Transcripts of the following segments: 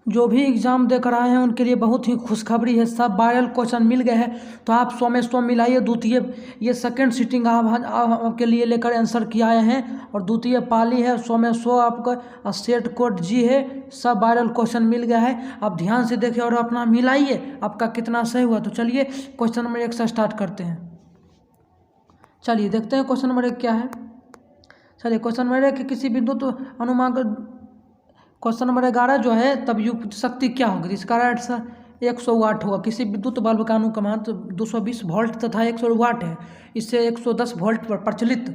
जो भी एग्ज़ाम देकर आए हैं उनके लिए बहुत ही खुशखबरी है, सब वायरल क्वेश्चन मिल गए हैं। तो आप 100 में 100 मिलाइए। द्वितीय ये सेकंड सीटिंग आपके लिए लेकर आंसर किए आए हैं और द्वितीय पाली है। 100 में 100 आपका सेट कोड जी है, सब वायरल क्वेश्चन मिल गया है। आप ध्यान से देखिए और अपना मिलाइए आपका कितना सही हुआ। तो चलिए क्वेश्चन नंबर 1 से स्टार्ट करते हैं। चलिए देखते हैं क्वेश्चन नंबर 1 क्या है। चलिए क्वेश्चन नंबर 1 किसी बिंदु तो अनुमान क्वेश्चन नंबर 11 जो है तब युक्त शक्ति क्या होगी। इसका राइट आंसर 100 वाट होगा। किसी विद्युत बल्ब का अनुक्रमांक तो 220 वोल्ट तथा 100 वाट है। इससे 110 वोल्ट पर प्रचलित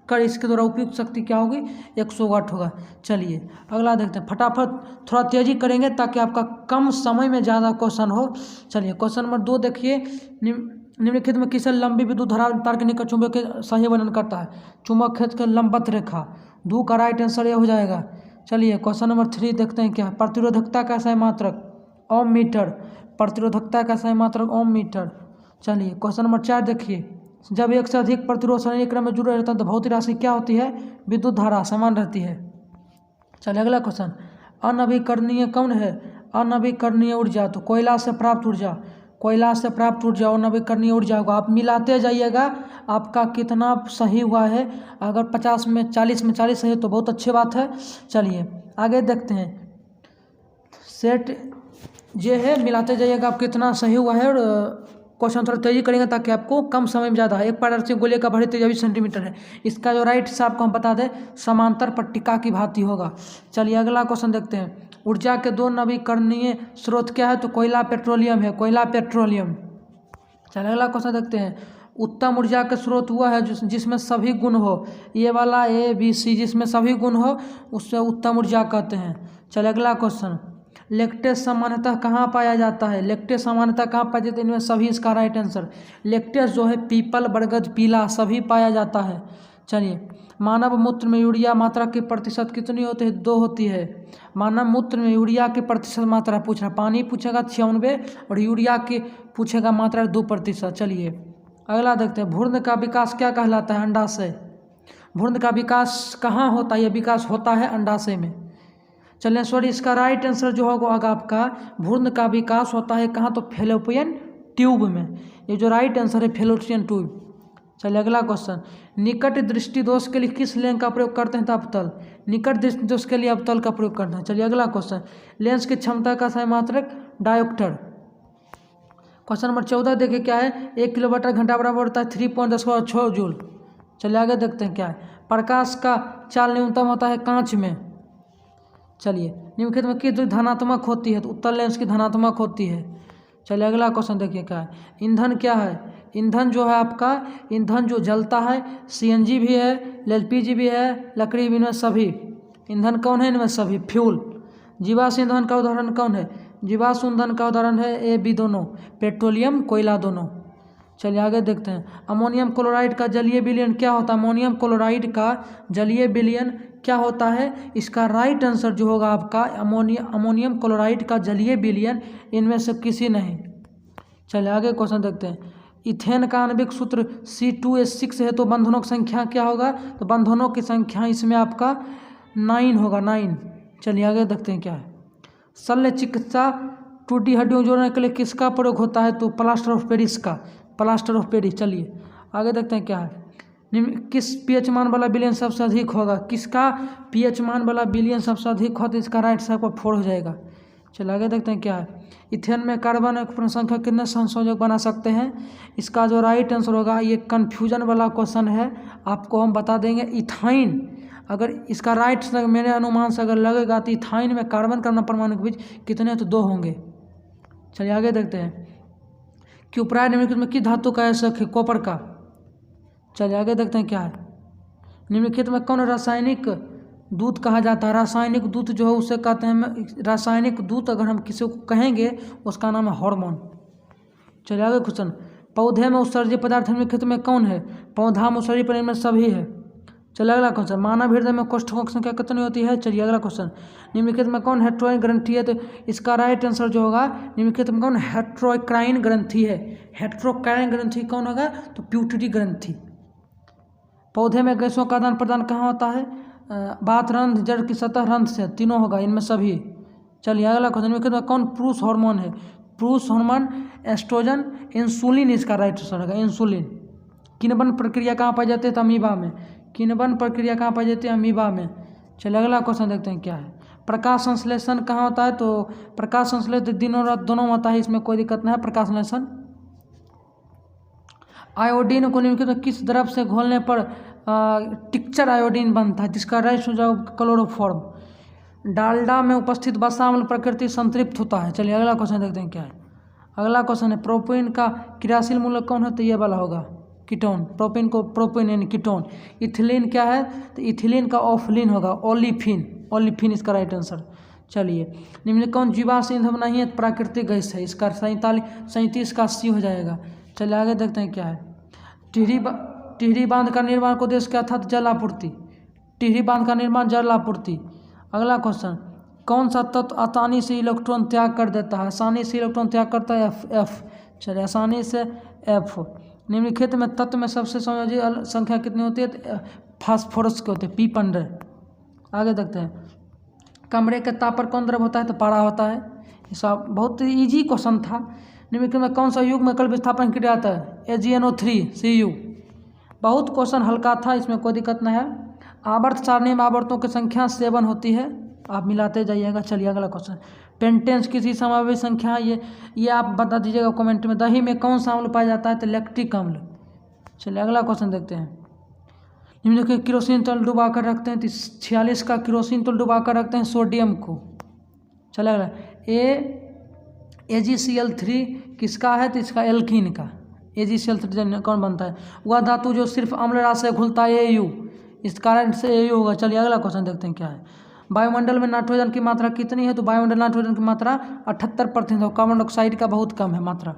कर इसके द्वारा उपयुक्त शक्ति क्या होगी, 100 वाट होगा। चलिए अगला देखते हैं, फटाफट थोड़ा तेजी करेंगे ताकि आपका कम समय में ज़्यादा क्वेश्चन हो। चलिए क्वेश्चन नंबर 2 देखिए, निम्नलिखित में किसे लंबी विद्युत धारा तार के निकट चुंबक के सही वर्णन करता है। चुंबक क्षेत्र के लंबवत रेखा। 2 का राइट आंसर ये हो जाएगा। चलिए क्वेश्चन नंबर 3 देखते हैं क्या, प्रतिरोधकता का सही मात्रक ओम मीटर। प्रतिरोधकता का सही मात्रक ओम मीटर। चलिए क्वेश्चन नंबर 4 देखिए, जब एक से अधिक प्रतिरोध श्रेणी क्रम में जुड़े रहते हैं तो भौतिक राशि क्या होती है, विद्युत धारा समान रहती है। चलिए अगला क्वेश्चन, अनवीकरणीय कौन है। अनवीकरणीय ऊर्जा तो कोयला से प्राप्त ऊर्जा, कोयला से प्राप्त ऊर्जा अनवीकरणीय ऊर्जा होगा। आप मिलाते जाइएगा आपका कितना सही हुआ है। अगर 50 में 40 में 40 है तो बहुत अच्छी बात है। चलिए आगे देखते हैं, सेट ये है, मिलाते जाइएगा आप कितना सही हुआ है। और क्वेश्चन थोड़ा तेजी करेंगे ताकि आपको कम समय में ज़्यादा है। एक पारदर्शी गोले का भरी 23 सेंटीमीटर है। इसका जो राइट से आपको हम बता दें, समांतर पट्टिका की भांति होगा। चलिए अगला क्वेश्चन देखते हैं, ऊर्जा के 2 नवीकरणीय स्रोत क्या है तो कोयला पेट्रोलियम है, कोयला पेट्रोलियम। चलिए अगला क्वेश्चन देखते हैं, उत्तम ऊर्जा का स्रोत हुआ है जिसमें सभी गुण हो। ये वाला ABC जिसमें सभी गुण हो उससे उत्तम ऊर्जा कहते हैं। चलिए अगला क्वेश्चन, लेक्टेस सामान्यतः कहाँ पाया जाता है। लेक्टेस सामान्यतः कहाँ पाया जाता है, इनमें सभी इसका राइट आंसर। लेक्टेस जो है पीपल, बरगद, पीला सभी पाया जाता है। चलिए, मानव मूत्र में यूरिया मात्रा की प्रतिशत कितनी होती है, 2 होती है। मानव मूत्र में यूरिया की प्रतिशत मात्रा पूछ रहा, पानी पूछेगा 96 और यूरिया की पूछेगा मात्रा 2%। चलिए अगला देखते हैं, भ्रूण का विकास क्या कहलाता है, अंडाशय। भ्रूण का विकास कहाँ होता है, ये विकास होता है अंडाशय में। चलिए सॉरी, इसका राइट आंसर जो होगा आपका, भ्रूण का विकास होता है कहाँ तो फेलोपियन ट्यूब में। ये जो राइट आंसर है फेलोपियन ट्यूब। चलिए अगला क्वेश्चन, निकट दृष्टि दोष के लिए किस लेंस का प्रयोग करते हैं तो अवतल। निकट दृष्टि दोष के लिए अवतल का प्रयोग करते हैं। चलिए अगला क्वेश्चन, लेंस की क्षमता का सही मात्रक डायोप्टर। क्वेश्चन नंबर 14 देखिए क्या है, 1 किलोमीटर घंटा बराबर होता है 3.6 जूल। चलिए आगे देखते हैं क्या है, प्रकाश का चाल न्यूनतम होता है कांच में। चलिए निम्नलिखित में किस धनात्मक होती है तो उत्तल लेंस की धनात्मक होती है। चलिए अगला क्वेश्चन देखिए क्या है, ईंधन क्या है। ईंधन जो है आपका, ईंधन जो जलता है CNG भी है, LPG भी है, लकड़ी भी, इनमें सभी ईंधन कौन है, इनमें सभी फ्यूल। जीवाश्म ईंधन का उदाहरण कौन है, जीवाश्म ईंधन का उदाहरण है A, B दोनों, पेट्रोलियम, कोयला दोनों। चलिए आगे देखते हैं, अमोनियम क्लोराइड का जलीय विलयन क्या होता है। अमोनियम क्लोराइड का जलीय विलयन क्या होता है, इसका राइट आंसर जो होगा आपका अमोनियम क्लोराइड का जलीय विलयन इनमें से किसी नहीं। चलिए आगे क्वेश्चन देखते हैं, इथेन का आणविक सूत्र C2H6 है तो बंधनों की संख्या क्या होगा तो बंधनों की संख्या इसमें आपका 9 होगा, 9। चलिए आगे देखते हैं क्या है, शल्य चिकित्सा टूटी हड्डियों जोड़ने के लिए किसका प्रयोग होता है तो प्लास्टर ऑफ पेरिस का, प्लास्टर ऑफ पेरिस। चलिए आगे देखते हैं क्या है, किस pH मान वाला विलयन सबसे अधिक होगा, किसका pH मान वाला विलयन सबसे अधिक हो तो इसका राइट साइड पर 4 हो जाएगा। चलिए आगे देखते हैं क्या है, इथेन में कार्बन पूर्ण संख्या कितने संयोजक बना सकते हैं। इसका जो राइट आंसर होगा, ये कन्फ्यूजन वाला क्वेश्चन है, आपको हम बता देंगे इथाइन। अगर इसका राइट से मेरे अनुमान से अगर लगेगा तो इथाइन में कार्बन परमाणु के बीच कितने तो 2 होंगे। चलिए आगे देखते हैं, क्यूप्राइड निम्नलिखित में किस धातु का ऐसा कॉपर का। चलिए आगे देखते हैं क्या है, निम्नलिखित में कौन रासायनिक दूत कहा जाता है। रासायनिक दूत जो है उसे कहते हैं, रासायनिक दूत अगर हम किसी को कहेंगे उसका नाम है हार्मोन। चलिए आगे क्वेश्चन, पौधे में उत्सर्जित पदार्थ निम्नलिखित में कौन है, पौधा में उत्सर्जित पदार्थ में सभी है। चलिए अगला क्वेश्चन, मानव हृदय में कोष्ठकों की संख्या कितनी होती है। चलिए अगला क्वेश्चन, निम्नलिखित में कौन हेट्रोक्राइन ग्रंथि है तो इसका राइट आंसर जो होगा, निम्नलिखित में कौन हेट्रोक्राइन ग्रंथि है। हेट्रोक्राइन ग्रंथि कौन होगा तो प्यूटरी ग्रंथि। पौधे में गैसों का आदान प्रदान कहाँ होता है, बात रंध्र, जड़ की सतह रंध्र से, तीनों होगा इनमें सभी। चलिए अगला क्वेश्चन में कौन पुरुष हार्मोन है? पुरुष हार्मोन एस्ट्रोजन, इंसुलिन इसका राइट आंसर होगा, इंसुलिन। किण्वन प्रक्रिया कहाँ पाई जाती है? तो अमीबा में। किण्वन प्रक्रिया कहाँ पाई जाती है? अमीबा में। चलिए अगला क्वेश्चन देखते हैं क्या है। प्रकाश संश्लेषण कहाँ होता है? तो प्रकाश संश्लेषण दिनों रात दोनों होता है, इसमें कोई दिक्कत नहीं है। प्रकाश संश्लेषण आयोडीन को निम्नलिखित किस द्रव से घोलने पर टिक्चर आयोडीन बनता है, जिसका राइट हो जाओ क्लोरोफॉर्म। डालडा में उपस्थित वसा अम्ल प्रकृति संतृप्त होता है। चलिए अगला क्वेश्चन देखते हैं क्या है। अगला क्वेश्चन है प्रोपेन का क्रियाशील मूलक कौन है? तो ये वाला होगा कीटोन। प्रोपेन को प्रोपेन यानी कीटोन। इथिलीन क्या है? तो इथिलीन का ऑफलिन होगा, ओलिफिन। ओलिफिन इसका राइट आंसर। चलिए निम्न कौन जीवाश्म ईंधन नहीं है? प्राकृतिक गैस है, इसका 37 का 80 हो जाएगा। चलिए आगे देखते हैं क्या है। टिहरी बांध का निर्माण का उद्देश्य क्या था? तो जल आपूर्ति। टिहरी बांध का निर्माण जल आपूर्ति। अगला क्वेश्चन कौन सा तत्व आसानी से इलेक्ट्रॉन त्याग कर देता है? आसानी से इलेक्ट्रॉन त्याग करता है एफ। चलिए आसानी से एफ। निम्नलिखित में तत्व में सबसे संयोजी संख्या कितनी होती है? तो फास्फोरस के होते हैं, P15। आगे देखते हैं कमरे के ताप पर कौन द्रव होता है? तो पारा होता है। ये सब बहुत ईजी क्वेश्चन था। निम्नलिखित में कौन सा युग में कल विस्थापन क्रिया आता है? AgNO3 Cu। बहुत क्वेश्चन हल्का था, इसमें कोई दिक्कत नहीं है। आवर्त सारणी में आवर्तों की संख्या 7 होती है, आप मिलाते जाइएगा। चलिए अगला क्वेश्चन पेंटेंस किसी समावेशी संख्या है? ये आप बता दीजिएगा कमेंट में। दही में कौन सा अम्ल पाया जाता है? तो लैक्टिक अम्ल। चलिए अगला क्वेश्चन देखते हैं। निम्नलिखित केरोसिन तेल डुबा कर रखते हैं, तो 46 का केरोसिन तेल डुबा कर रखते हैं सोडियम को। चलिए अगला AgCl3 किसका है? तो इसका एल्कीन का। AgCl3 कौन बनता है? वह धातु जो सिर्फ अम्ल राशि से घुलता है, Au। इस कारण से Au होगा। चलिए अगला क्वेश्चन देखते हैं क्या है। वायुमंडल में नाइट्रोजन की मात्रा कितनी है? तो वायुमंडल नाइट्रोजन की मात्रा 78% है। कार्बन डाइऑक्साइड का बहुत कम है मात्रा।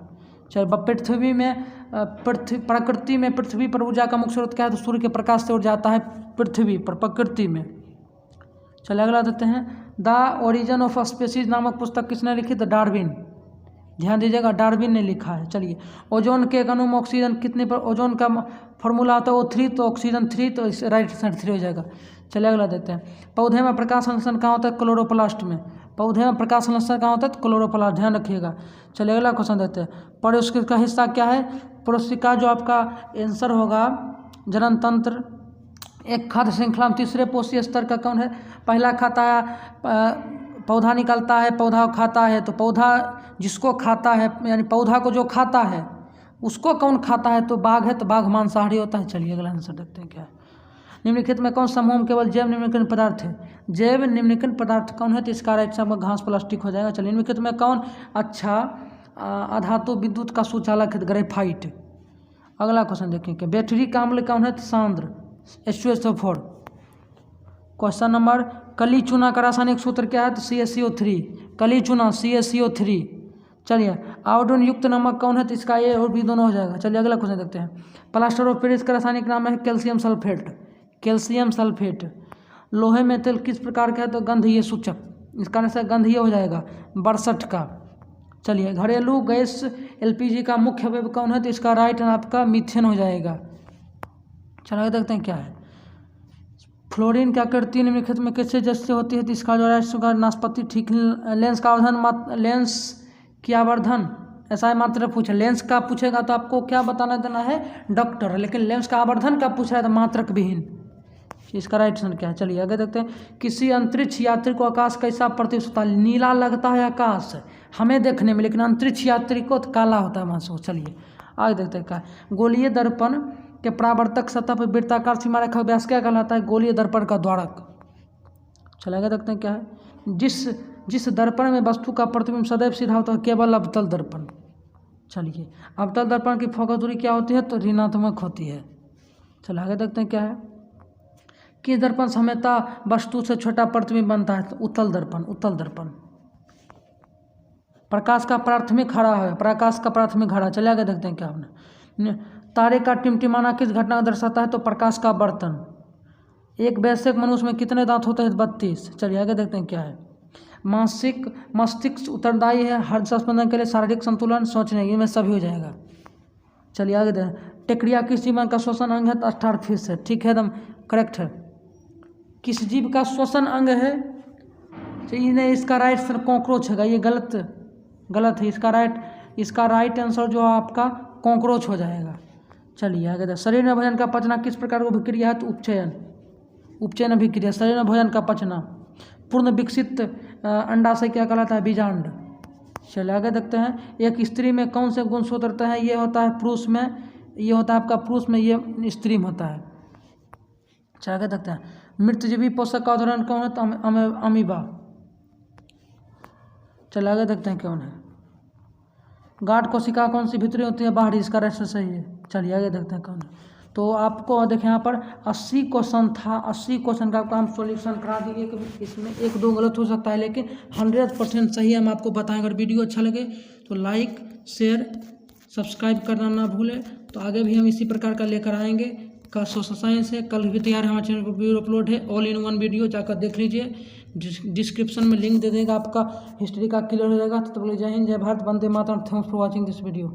चलिए पृथ्वी में प्रकृति में पृथ्वी पर ऊर्जा का मुख्य स्रोत क्या है? तो सूर्य के प्रकाश से ऊर्जा आता है पृथ्वी पर, प्रकृति में। चलिए अगला देते हैं। द ओरिजिन ऑफ स्पीसीज नामक पुस्तक किसने लिखी? तो डार्विन। ध्यान दीजिएगा, डार्विन ने लिखा है। चलिए ओजोन के एक अणु में ऑक्सीजन कितने पर? ओजोन का फॉर्मूला आता है O3, तो ऑक्सीजन 3, तो इस राइट साइड 3 हो जाएगा। चलिए अगला देते हैं। पौधे में प्रकाश संश्लेषण कहाँ होता है? क्लोरोप्लास्ट में। पौधे में प्रकाश संश्लेषण कहाँ होता है? तो क्लोरोप्लास्ट, ध्यान रखिएगा। चलिए अगला क्वेश्चन देते हैं। पारिस्थितिकी का हिस्सा क्या है? पारिस्थितिकी का जो आपका आंसर होगा जनन तंत्र। एक खाद्य श्रृंखला में तीसरे पोषी स्तर का कौन है? पहला खाता है पौधा निकलता है, पौधा खाता है, तो पौधा जिसको खाता है यानी पौधा को जो खाता है उसको कौन खाता है? तो बाघ है, तो बाघ मांसाहारी होता है। चलिए अगला आंसर देखते हैं क्या है। निम्नलिखित में कौन समूह में केवल जैव निम्नलिखित पदार्थ है? जैव निम्नलिखित पदार्थ कौन है? तो इसका राइट साइड में घास प्लास्टिक हो जाएगा। चलिए निम्नलिखित में कौन अच्छा अधातु विद्युत का सुचालक है? ग्रेफाइट। अगला क्वेश्चन देखेंगे। बैटरी का अम्ल कौन है? तो सांद्र, H2SO4। क्वेश्चन नंबर कली चूना का रासायनिक सूत्र क्या है? तो CaCO3। कली चूना CaCO3। चलिए आयोडीन युक्त नमक कौन है? तो इसका A और B दोनों हो जाएगा। चलिए अगला क्वेश्चन देखते हैं। प्लास्टर ऑफ पेरिस का रासायनिक नाम है कैल्शियम सल्फेट। Calcium sulphate. लोहे में तेल किस प्रकार का है? तो गंधीय सूचक, इस कारण से गंधीय हो जाएगा, 62 का। चलिए घरेलू गैस LPG का मुख्य अवयव कौन है? तो इसका राइट आपका मीथेन हो जाएगा। चलिए देखते हैं क्या है। फ्लोरीन की आकृति निम्नलिखित में किससे जैसे होती है? तो इसका जो राइट नाशपाती, ठीक। लेंस का आवर्धन, लेंस की आवर्धन ऐसा मात्रा पूछे। लेंस का पूछेगा तो आपको क्या बताना देना है? डॉक्टर। लेकिन लेंस का आवर्धन का पूछ रहा है तो मात्रक विहीन। इसका राइट आंसर क्या है? चलिए आगे देखते हैं। किसी अंतरिक्ष यात्री को आकाश कैसा प्रतीत होता है? नीला लगता है आकाश हमें देखने में, लेकिन अंतरिक्ष यात्री को तो काला होता है महसूस। चलिए आगे देखते हैं क्या। गोलीय दर्पण के परावर्तक सतह पर वृत्ताकार सीमा रेखा व्यास क्या कहलाता है? गोलीय दर्पण का द्वारक। चलिए आगे देखते हैं क्या है। जिस दर्पण में वस्तु का प्रतिबिंब सदैव सीधा होता है केवल अवतल दर्पण। चलिए अवतल दर्पण की फोकस दूरी क्या होती है? तो ऋणात्मक होती है। चलिए आगे देखते हैं क्या है। किस दर्पण से हमेशा वस्तु से छोटा प्रतिबिंब बनता है? तो उत्तल दर्पण। उत्तल दर्पण। प्रकाश का प्राथमिक हरा है, प्रकाश का प्राथमिक हरा। चलिए आगे देखते हैं क्या आपने। तारे का टिमटिमाना किस घटना को दर्शाता है? तो प्रकाश का बर्तन। एक वयस्क मनुष्य में कितने दांत होते हैं? 32। चलिए आगे देखते हैं क्या है। मस्तिष्क उत्तरदायी है हर स्पंदन के लिए, शारीरिक संतुलन, सोचने, ये में सभी हो जाएगा। चलिए आगे देखें। टेकड़िया किस जीवन का श्वसन अंग है? तो स्टारफिश है, ठीक है, एकदम करेक्ट है। किस जीव का श्वसन अंग है? चलिए नहीं, इसका राइट आंसर कॉकरोच है, ये गलत है। इसका राइट आंसर जो है आपका कॉकरोच हो जाएगा। चलिए आगे देखिए, शरीर में भोजन का पचना किस प्रकार की अभिक्रिया है? तो उपचयन अभिक्रिया। शरीर में भोजन का पचना। पूर्ण विकसित अंडाशय क्या कहलाता है? बीजांड। चलिए आगे देखते हैं, एक स्त्री में कौन से गुण होते हैं? ये होता है पुरुष में, ये होता है आपका पुरुष में, ये स्त्री में होता है। चलिए आगे देखते हैं, मृतजीवी पोषक का उदाहरण कौन है? तो अमीबा। चलिए आगे देखते हैं कौन है। गाढ़ कोशिका कौन सी भीतरी होती है? बाहरी। इसका राइट सही है। चलिए आगे देखते हैं कौन है। तो आपको देखें यहाँ पर 80 क्वेश्चन था, 80 क्वेश्चन का हम सॉल्यूशन करा दिए। इसमें 1-2 गलत हो सकता है, लेकिन 100% सही हम आपको बताएं। अगर वीडियो अच्छा लगे तो लाइक, शेयर, सब्सक्राइब करना ना भूलें। तो आगे भी हम इसी प्रकार का लेकर आएंगे। का सोशल साइंस है, कल भी तैयार है, हमारे चैनल पर वीडियो अपलोड है, ऑल इन वन वीडियो, जाकर देख लीजिए। डिस्क्रिप्शन में लिंक दे देगा, आपका हिस्ट्री का क्लियर हो जाएगा। तो बोले जय हिंद, जय भारत, वंदे मातरम। Thanks for watching this video.